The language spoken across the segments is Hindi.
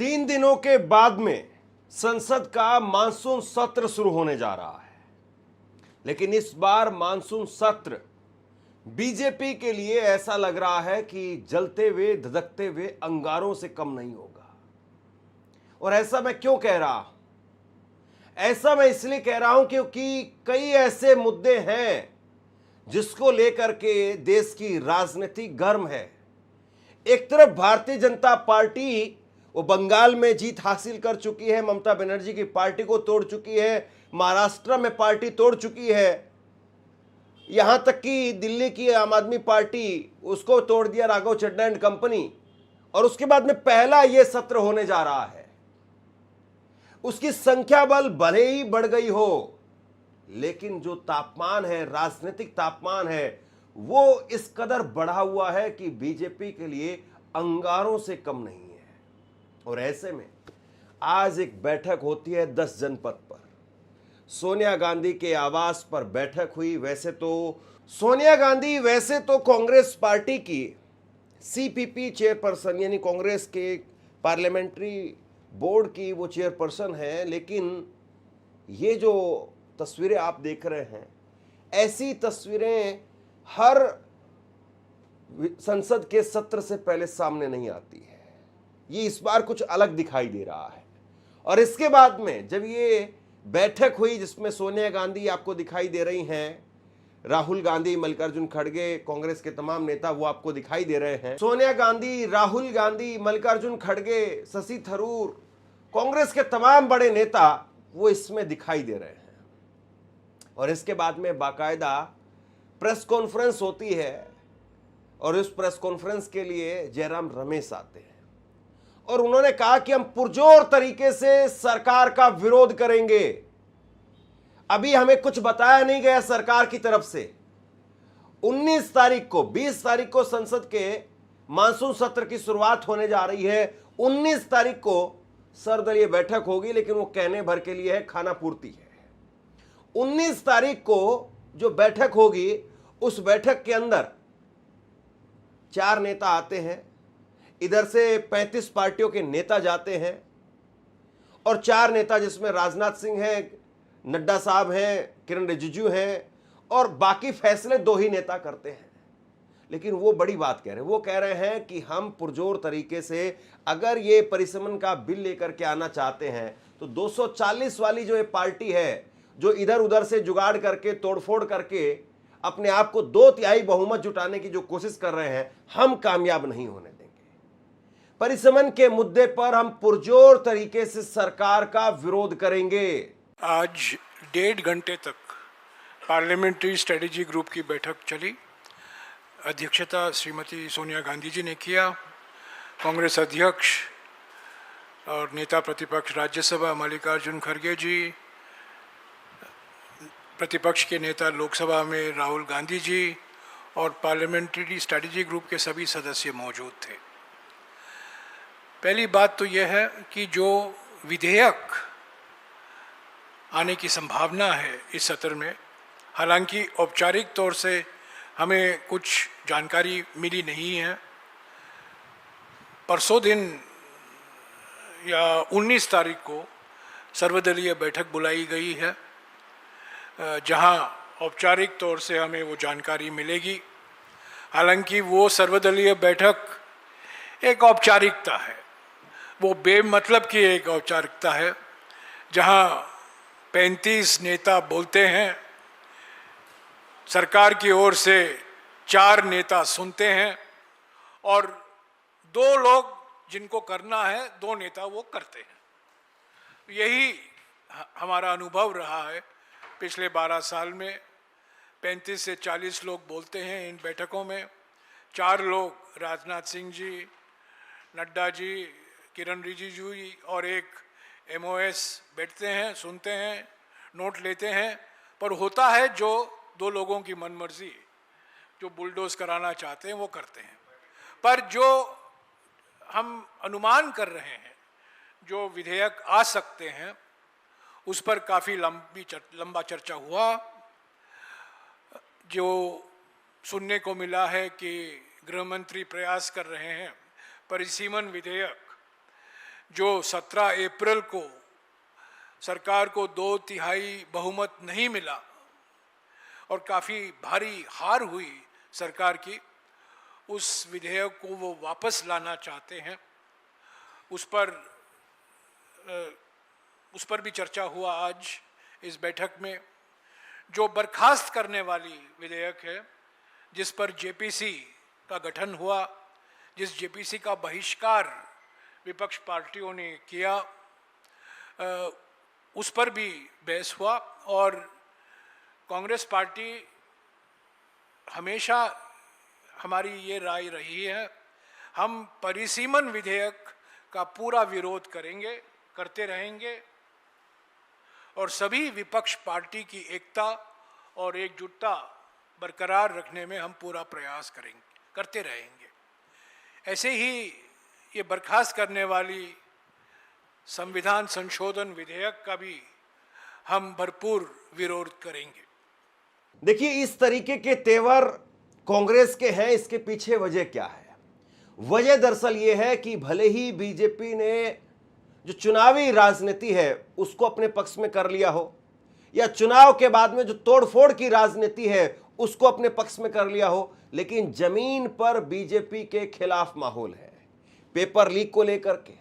3 दिनों के बाद में संसद का मानसून सत्र शुरू होने जा रहा है, लेकिन इस बार मानसून सत्र बीजेपी के लिए ऐसा लग रहा है कि जलते हुए धधकते हुए अंगारों से कम नहीं होगा। और ऐसा मैं क्यों कह रहा हूं? ऐसा मैं इसलिए कह रहा हूं क्योंकि कई ऐसे मुद्दे हैं जिसको लेकर के देश की राजनीति गर्म है। एक तरफ भारतीय जनता पार्टी वो बंगाल में जीत हासिल कर चुकी है, ममता बनर्जी की पार्टी को तोड़ चुकी है, महाराष्ट्र में पार्टी तोड़ चुकी है, यहां तक कि दिल्ली की आम आदमी पार्टी उसको तोड़ दिया, राघव चड्ढा एंड कंपनी। और उसके बाद में पहला यह सत्र होने जा रहा है। उसकी संख्या बल भले ही बढ़ गई हो, लेकिन जो तापमान है, राजनीतिक तापमान है, वो इस कदर बढ़ा हुआ है कि बीजेपी के लिए अंगारों से कम नहीं है। और ऐसे में आज एक बैठक होती है 10 जनपद पर। सोनिया गांधी के आवास पर बैठक हुई। वैसे तो सोनिया गांधी कांग्रेस पार्टी की सीपीपी चेयरपर्सन यानी कांग्रेस के पार्लियामेंट्री बोर्ड की वो चेयरपर्सन है, लेकिन ये जो तस्वीरें आप देख रहे हैं, ऐसी तस्वीरें हर संसद के सत्र से पहले सामने नहीं आती है। ये इस बार कुछ अलग दिखाई दे रहा है। और इसके बाद में जब ये बैठक हुई जिसमें सोनिया गांधी आपको दिखाई दे रही हैं, राहुल गांधी, मल्लिकार्जुन खड़गे, कांग्रेस के तमाम नेता वो आपको दिखाई दे रहे हैं। सोनिया गांधी, राहुल गांधी, मल्लिकार्जुन खड़गे, शशि थरूर, कांग्रेस के तमाम बड़े नेता वो इसमें दिखाई दे रहे हैं। और इसके बाद में बाकायदा प्रेस कॉन्फ्रेंस होती है और इस प्रेस कॉन्फ्रेंस के लिए जयराम रमेश आते हैं और उन्होंने कहा कि हम पुरजोर तरीके से सरकार का विरोध करेंगे। अभी हमें कुछ बताया नहीं गया सरकार की तरफ से। 19 तारीख को, 20 तारीख को संसद के मानसून सत्र की शुरुआत होने जा रही है। 19 तारीख को सर्वदलीय बैठक होगी, लेकिन वो कहने भर के लिए है, खाना पूर्ति है। 19 तारीख को जो बैठक होगी, उस बैठक के अंदर 4 नेता आते हैं, इधर से 35 पार्टियों के नेता जाते हैं और 4 नेता जिसमें राजनाथ सिंह हैं, नड्डा साहब हैं, किरण रिजिजू हैं और बाकी फैसले 2 ही नेता करते हैं। लेकिन वो बड़ी बात कह रहे हैं। वो कह रहे हैं कि हम पुरजोर तरीके से अगर ये परिसमन का बिल लेकर के आना चाहते हैं तो 240 वाली जो ये पार्टी है, जो इधर उधर से जुगाड़ करके, तोड़फोड़ करके अपने आप को 2/3 बहुमत जुटाने की जो कोशिश कर रहे हैं, हम कामयाब नहीं होने देंगे। परिसमन के मुद्दे पर हम पुरजोर तरीके से सरकार का विरोध करेंगे। आज 1.5 घंटे तक पार्लियामेंट्री स्ट्रेटेजी ग्रुप की बैठक चली। अध्यक्षता श्रीमती सोनिया गांधी जी ने किया। कांग्रेस अध्यक्ष और नेता प्रतिपक्ष राज्यसभा मल्लिकार्जुन खड़गे जी, प्रतिपक्ष के नेता लोकसभा में राहुल गांधी जी और पार्लियामेंट्री स्ट्रेटेजी ग्रुप के सभी सदस्य मौजूद थे। पहली बात तो यह है कि जो विधेयक आने की संभावना है इस सत्र में, हालांकि औपचारिक तौर से हमें कुछ जानकारी मिली नहीं है। परसों दिन या 19 तारीख को सर्वदलीय बैठक बुलाई गई है, जहां औपचारिक तौर से हमें वो जानकारी मिलेगी। हालांकि वो सर्वदलीय बैठक एक औपचारिकता है, वो बेमतलब की एक औपचारिकता है, जहां 35 नेता बोलते हैं, सरकार की ओर से 4 नेता सुनते हैं और 2 लोग जिनको करना है, 2 नेता वो करते हैं। यही हमारा अनुभव रहा है पिछले 12 साल में। 35 से 40 लोग बोलते हैं इन बैठकों में। 4 लोग राजनाथ सिंह जी, नड्डा जी, किरण रिजिजू जी और एक MOS बैठते हैं, सुनते हैं, नोट लेते हैं। पर होता है जो 2 लोगों की मनमर्जी, जो बुलडोज कराना चाहते हैं वो करते हैं। पर जो हम अनुमान कर रहे हैं, जो विधेयक आ सकते हैं, उस पर काफ़ी लंबा चर्चा हुआ। जो सुनने को मिला है कि गृह मंत्री प्रयास कर रहे हैं परिसीमन विधेयक जो 17 अप्रैल को सरकार को 2/3 बहुमत नहीं मिला और काफ़ी भारी हार हुई सरकार की, उस विधेयक को वो वापस लाना चाहते हैं। उस पर भी चर्चा हुआ आज इस बैठक में। जो बर्खास्त करने वाली विधेयक है, जिस पर जेपीसी का गठन हुआ, जिस जेपीसी का बहिष्कार विपक्ष पार्टियों ने किया, उस पर भी बहस हुआ। और कांग्रेस पार्टी हमेशा हमारी ये राय रही है, हम परिसीमन विधेयक का पूरा विरोध करेंगे, करते रहेंगे और सभी विपक्ष पार्टी की एकता और एकजुटता बरकरार रखने में हम पूरा प्रयास करेंगे, करते रहेंगे। ऐसे ही ये बर्खास्त करने वाली संविधान संशोधन विधेयक का भी हम भरपूर विरोध करेंगे। देखिए, इस तरीके के तेवर कांग्रेस के हैं, इसके पीछे वजह क्या है? वजह दरअसल ये है कि भले ही बीजेपी ने जो चुनावी राजनीति है उसको अपने पक्ष में कर लिया हो, या चुनाव के बाद में जो तोड़फोड़ की राजनीति है उसको अपने पक्ष में कर लिया हो, लेकिन जमीन पर बीजेपी के खिलाफ माहौल है। पेपर लीक को लेकर के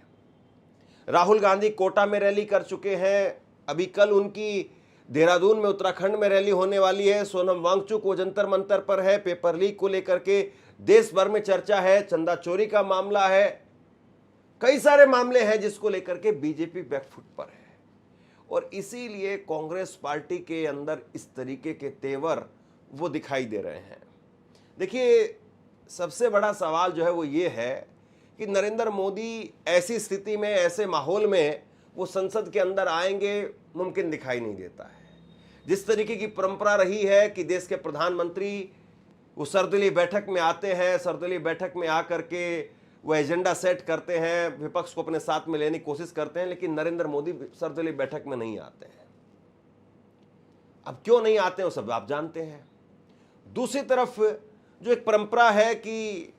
राहुल गांधी कोटा में रैली कर चुके हैं, अभी कल उनकी देहरादून में, उत्तराखंड में रैली होने वाली है। सोनम वांगचुक वो जंतर मंतर पर है। पेपर लीक को लेकर के देश भर में चर्चा है, चंदा चोरी का मामला है, कई सारे मामले हैं जिसको लेकर के बीजेपी बैकफुट पर है। और इसीलिए कांग्रेस पार्टी के अंदर इस तरीके के तेवर वो दिखाई दे रहे हैं। देखिए, सबसे बड़ा सवाल जो है वो ये है कि नरेंद्र मोदी ऐसी स्थिति में, ऐसे माहौल में वो संसद के अंदर आएंगे, मुमकिन दिखाई नहीं देता है। जिस तरीके की परंपरा रही है कि देश के प्रधानमंत्री वो सर्वदलीय बैठक में आते हैं, सर्वदलीय बैठक में आकर के वो एजेंडा सेट करते हैं, विपक्ष को अपने साथ में लेने की कोशिश करते हैं, लेकिन नरेंद्र मोदी सर्वदलीय बैठक में नहीं आते हैं। अब क्यों नहीं आते हैं वो सब आप जानते हैं। दूसरी तरफ जो एक परंपरा है कि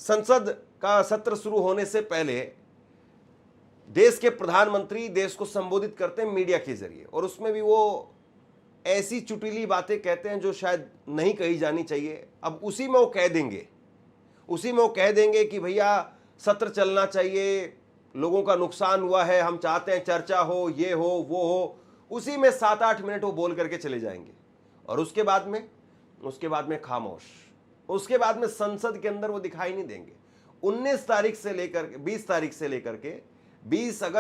संसद का सत्र शुरू होने से पहले देश के प्रधानमंत्री देश को संबोधित करते हैं मीडिया के जरिए, और उसमें भी वो ऐसी चुटीली बातें कहते हैं जो शायद नहीं कही जानी चाहिए। अब उसी में वो कह देंगे कि भैया सत्र चलना चाहिए, लोगों का नुकसान हुआ है, हम चाहते हैं चर्चा हो, ये हो, वो हो। उसी में 7-8 मिनट वो बोल करके चले जाएंगे, और उसके बाद में खामोश। उसके बाद में संसद के अंदर वो दिखाई नहीं देंगे। 19 तारीख से लेकर 20 तारीख से लेकर के 20 अगस्त